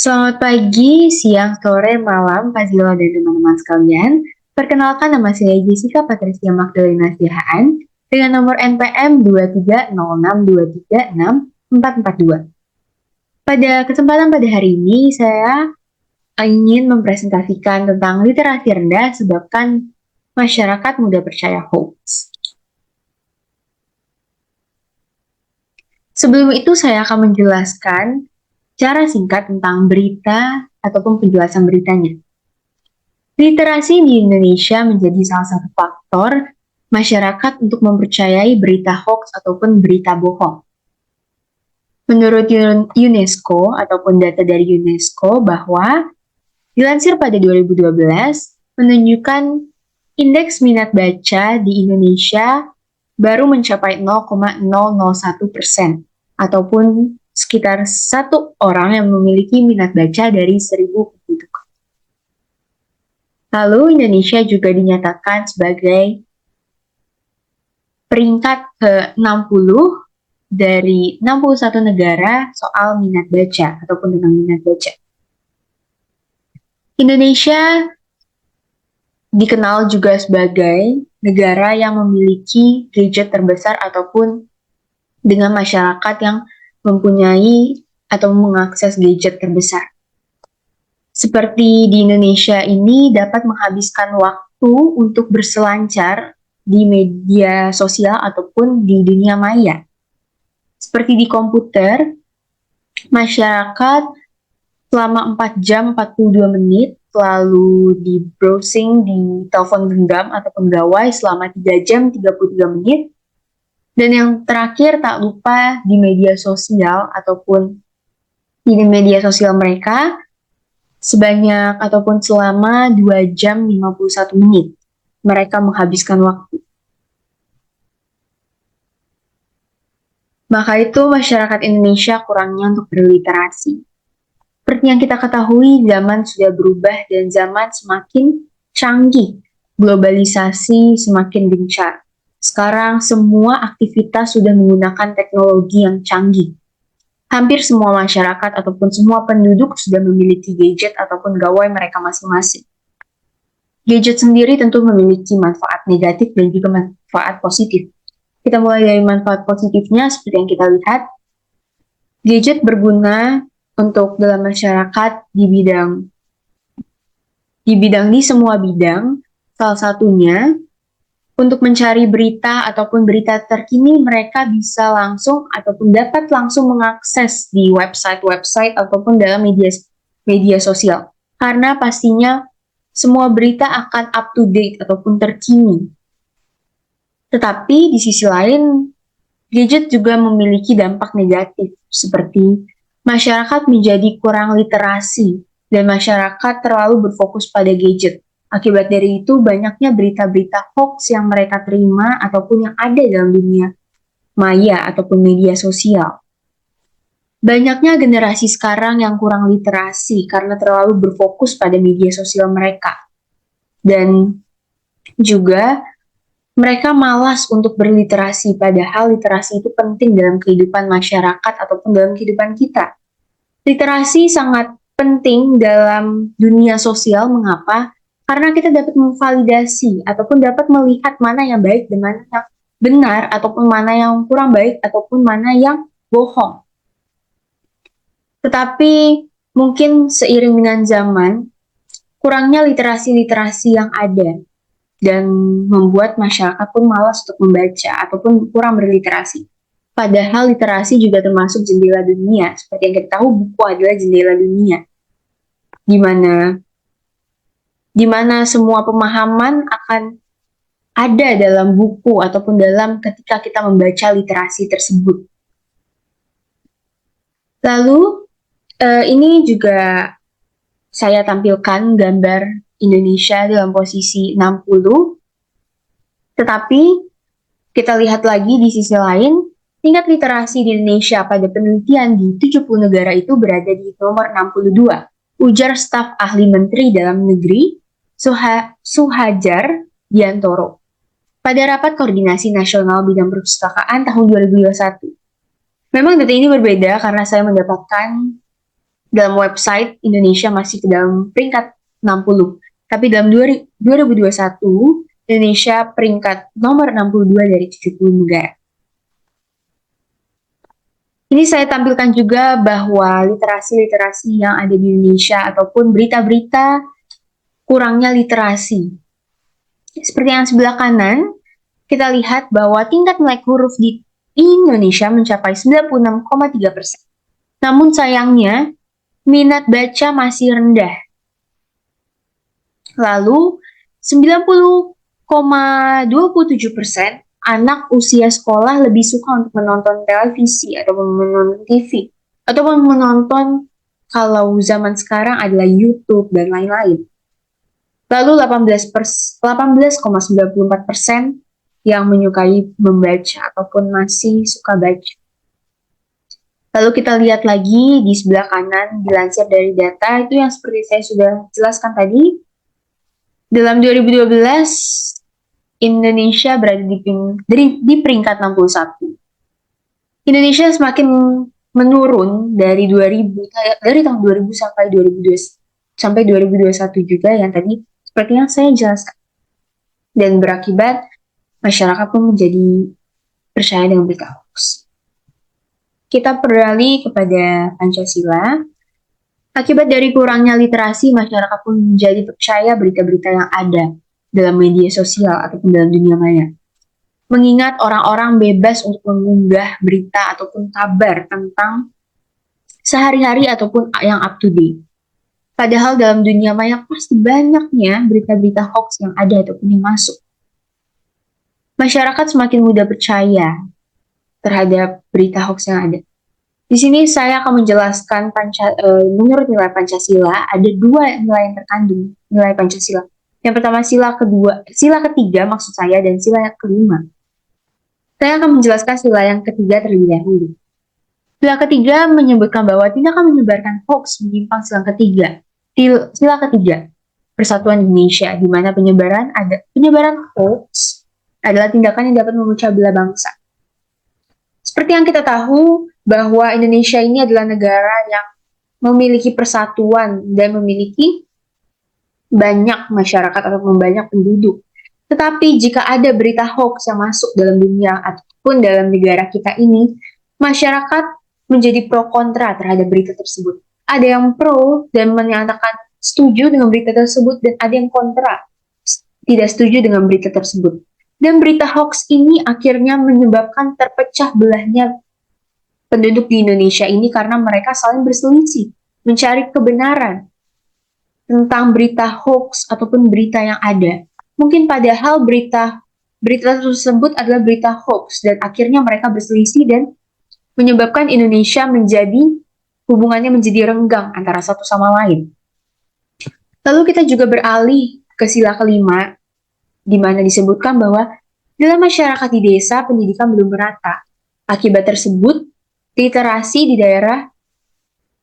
Selamat pagi, siang, sore, malam, Fazila dan teman-teman sekalian. Perkenalkan, nama saya Jessica Patricia Magdalena Sihaan dengan nomor NPM 23062364442. Pada kesempatan pada hari ini, saya ingin mempresentasikan tentang literasi rendah sebabkan masyarakat mudah percaya hoax. Sebelum itu, saya akan menjelaskan cara singkat tentang berita ataupun penjelasan beritanya. Literasi di Indonesia menjadi salah satu faktor masyarakat untuk mempercayai berita hoax ataupun berita bohong. Menurut UNESCO ataupun data dari UNESCO bahwa dilansir pada 2012 menunjukkan indeks minat baca di Indonesia baru mencapai 0,001% ataupun sekitar satu orang yang memiliki minat baca dari 1.000 penduduk. Lalu Indonesia juga dinyatakan sebagai peringkat ke-60 dari 61 negara soal minat baca ataupun tentang minat baca. Indonesia dikenal juga sebagai negara yang memiliki gadget terbesar ataupun dengan masyarakat yang mempunyai atau mengakses gadget terbesar. Seperti di Indonesia ini dapat menghabiskan waktu untuk berselancar di media sosial ataupun di dunia maya. Seperti di komputer, masyarakat selama 4 jam 42 menit lalu di browsing di telepon genggam ataupun gawai selama 3 jam 33 menit. Dan yang terakhir tak lupa di media sosial ataupun di media sosial mereka sebanyak ataupun selama 2 jam 51 menit mereka menghabiskan waktu. Maka itu masyarakat Indonesia kurangnya untuk berliterasi. Seperti yang kita ketahui, zaman sudah berubah dan zaman semakin canggih. Globalisasi semakin gencar. Sekarang semua aktivitas sudah menggunakan teknologi yang canggih. Hampir semua masyarakat ataupun semua penduduk sudah memiliki gadget ataupun gawai mereka masing-masing. Gadget sendiri tentu memiliki manfaat negatif dan juga manfaat positif. Kita mulai dari manfaat positifnya seperti yang kita lihat. Gadget berguna untuk dalam masyarakat di semua bidang. Salah satunya untuk mencari berita ataupun berita terkini, mereka bisa langsung ataupun dapat langsung mengakses di website-website ataupun dalam media sosial. Karena pastinya semua berita akan up to date ataupun terkini. Tetapi di sisi lain, gadget juga memiliki dampak negatif seperti masyarakat menjadi kurang literasi dan masyarakat terlalu berfokus pada gadget. Akibat dari itu, banyaknya berita-berita hoax yang mereka terima ataupun yang ada dalam dunia maya ataupun media sosial. Banyaknya generasi sekarang yang kurang literasi karena terlalu berfokus pada media sosial mereka. Dan juga mereka malas untuk berliterasi, padahal literasi itu penting dalam kehidupan masyarakat ataupun dalam kehidupan kita. Literasi sangat penting dalam dunia sosial, mengapa? Karena kita dapat memvalidasi ataupun dapat melihat mana yang baik dan mana yang benar ataupun mana yang kurang baik ataupun mana yang bohong. Tetapi mungkin seiring dengan zaman, kurangnya literasi-literasi yang ada dan membuat masyarakat pun malas untuk membaca ataupun kurang berliterasi. Padahal literasi juga termasuk jendela dunia. Seperti yang kita tahu, buku adalah jendela dunia. Di mana semua pemahaman akan ada dalam buku ataupun dalam ketika kita membaca literasi tersebut. Lalu, ini juga saya tampilkan gambar Indonesia dalam posisi 60. Tetapi, kita lihat lagi di sisi lain, tingkat literasi di Indonesia pada penelitian di 70 negara itu berada di nomor 62. Ujar staf ahli Menteri Dalam Negeri, Suhajar Diantoro pada rapat koordinasi nasional bidang perpustakaan tahun 2021. Memang data ini berbeda karena saya mendapatkan Dalam website, Indonesia masih ke dalam peringkat 60. Tapi dalam 2021, Indonesia peringkat nomor 62 dari 70 negara. Ini saya tampilkan juga bahwa literasi-literasi yang ada di Indonesia ataupun berita-berita kurangnya literasi. Seperti yang sebelah kanan, kita lihat bahwa tingkat melek huruf di Indonesia mencapai 96,3%. Namun sayangnya, minat baca masih rendah. Lalu, 90,27% anak usia sekolah lebih suka untuk menonton televisi ataupun menonton TV ataupun menonton kalau zaman sekarang adalah YouTube dan lain-lain. Lalu 18,94% yang menyukai membaca ataupun masih suka baca. Lalu kita lihat lagi di sebelah kanan dilansir dari data itu yang seperti saya sudah jelaskan tadi. Dalam 2012 Indonesia berada di peringkat 61. Indonesia semakin menurun dari tahun 2000 sampai 2021 juga yang tadi seperti yang saya jelaskan. Dan berakibat masyarakat pun menjadi percaya dengan berita hoax. Kita beralih kepada Pancasila. Akibat dari kurangnya literasi, masyarakat pun menjadi percaya berita-berita yang ada dalam media sosial ataupun dalam dunia maya. Mengingat orang-orang bebas untuk mengunggah berita ataupun kabar tentang sehari-hari ataupun yang up to date. Padahal dalam dunia maya pasti banyaknya berita-berita hoax yang ada ataupun yang masuk. Masyarakat semakin mudah percaya terhadap berita hoax yang ada. Di sini saya akan menjelaskan menurut nilai Pancasila ada dua nilai yang terkandung nilai Pancasila. Yang pertama sila ketiga maksud saya dan sila yang kelima. Saya akan menjelaskan sila yang ketiga terlebih dahulu. Sila ketiga menyebutkan bahwa tidak akan menyebarkan hoax menyimpang sila ketiga. Sila ketiga Persatuan Indonesia, di mana penyebaran hoax adalah tindakan yang dapat memecah belah bangsa. Seperti yang kita tahu bahwa Indonesia ini adalah negara yang memiliki persatuan dan memiliki banyak masyarakat ataupun banyak penduduk. Tetapi jika ada berita hoax yang masuk dalam dunia ataupun dalam negara kita ini, masyarakat menjadi pro kontra terhadap berita tersebut. Ada yang pro dan menyatakan setuju dengan berita tersebut dan ada yang kontra, tidak setuju dengan berita tersebut. Dan berita hoax ini akhirnya menyebabkan terpecah belahnya penduduk di Indonesia ini karena mereka saling berselisih, mencari kebenaran tentang berita hoax ataupun berita yang ada. Mungkin padahal berita tersebut adalah berita hoax dan akhirnya mereka berselisih dan menyebabkan Indonesia hubungannya menjadi renggang antara satu sama lain. Lalu kita juga beralih ke sila kelima, di mana disebutkan bahwa dalam masyarakat di desa pendidikan belum merata. Akibat tersebut, literasi di daerah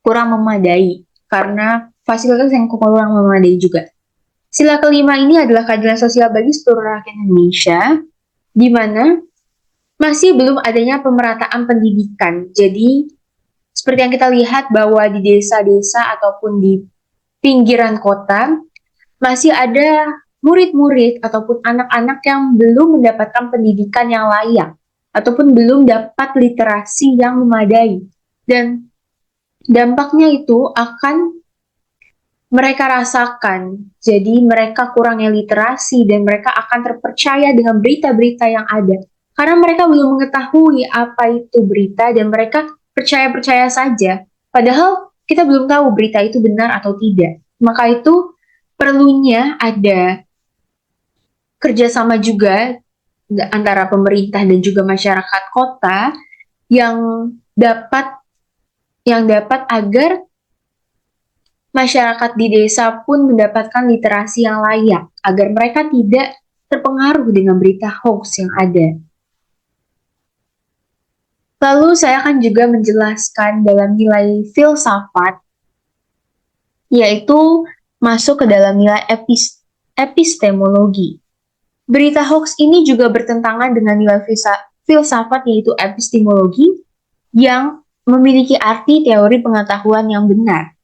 kurang memadai karena fasilitas yang kurang memadai juga. Sila kelima ini adalah keadilan sosial bagi seluruh rakyat Indonesia, di mana masih belum adanya pemerataan pendidikan. Jadi, seperti yang kita lihat bahwa di desa-desa ataupun di pinggiran kota, masih ada murid-murid ataupun anak-anak yang belum mendapatkan pendidikan yang layak, ataupun belum dapat literasi yang memadai. Dan dampaknya itu akan mereka rasakan. Jadi mereka kurangnya literasi dan mereka akan terpercaya dengan berita-berita yang ada. Karena mereka belum mengetahui apa itu berita dan mereka percaya-percaya saja. Padahal kita belum tahu berita itu benar atau tidak. Maka itu perlunya ada kerjasama juga antara pemerintah dan juga masyarakat kota yang dapat agar masyarakat di desa pun mendapatkan literasi yang layak, agar mereka tidak terpengaruh dengan berita hoax yang ada. Lalu saya akan juga menjelaskan dalam nilai filsafat, yaitu masuk ke dalam nilai epistemologi. Berita hoax ini juga bertentangan dengan nilai filsafat, yaitu epistemologi, yang memiliki arti teori pengetahuan yang benar.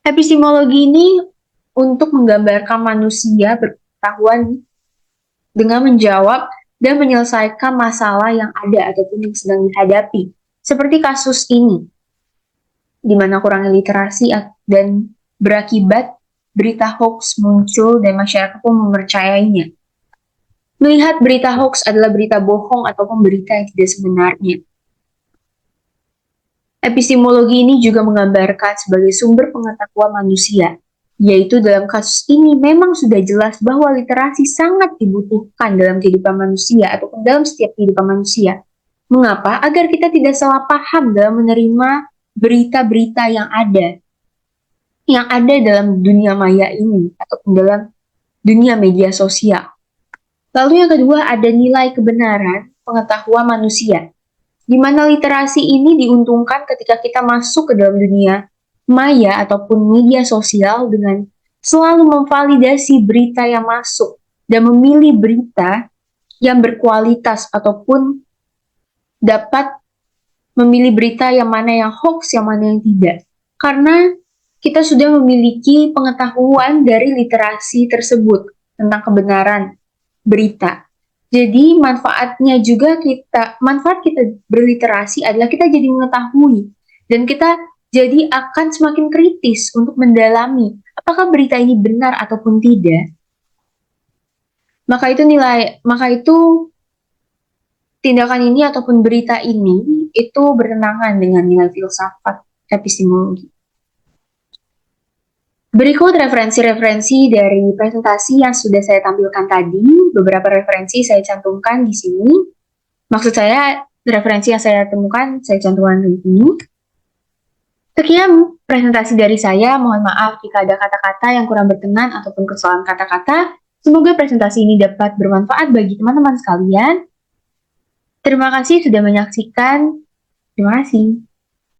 Epistemologi ini untuk menggambarkan manusia berpengetahuan dengan menjawab dan menyelesaikan masalah yang ada ataupun yang sedang dihadapi. Seperti kasus ini, di mana kurangnya literasi dan berakibat berita hoax muncul dan masyarakat pun mempercayainya. Melihat berita hoax adalah berita bohong ataupun berita yang tidak sebenarnya. Epistemologi ini juga menggambarkan sebagai sumber pengetahuan manusia, yaitu dalam kasus ini memang sudah jelas bahwa literasi sangat dibutuhkan dalam kehidupan manusia ataupun dalam setiap kehidupan manusia. Mengapa? Agar kita tidak salah paham dalam menerima berita-berita yang ada dalam dunia maya ini ataupun dalam dunia media sosial. Lalu yang kedua ada nilai kebenaran pengetahuan manusia, di mana literasi ini diuntungkan ketika kita masuk ke dalam dunia maya ataupun media sosial dengan selalu memvalidasi berita yang masuk dan memilih berita yang berkualitas ataupun dapat memilih berita yang mana yang hoax, yang mana yang tidak. Karena kita sudah memiliki pengetahuan dari literasi tersebut tentang kebenaran berita. Jadi manfaat kita berliterasi adalah kita jadi mengetahui dan kita jadi akan semakin kritis untuk mendalami apakah berita ini benar ataupun tidak. Maka itu tindakan ini ataupun berita ini itu bertentangan dengan nilai filsafat epistemologi. Berikut referensi-referensi dari presentasi yang sudah saya tampilkan tadi. Beberapa referensi saya cantumkan di sini. Maksud saya, referensi yang saya temukan, saya cantumkan di sini. Sekian presentasi dari saya. Mohon maaf jika ada kata-kata yang kurang berkenan ataupun kesalahan kata-kata. Semoga presentasi ini dapat bermanfaat bagi teman-teman sekalian. Terima kasih sudah menyaksikan. Terima kasih.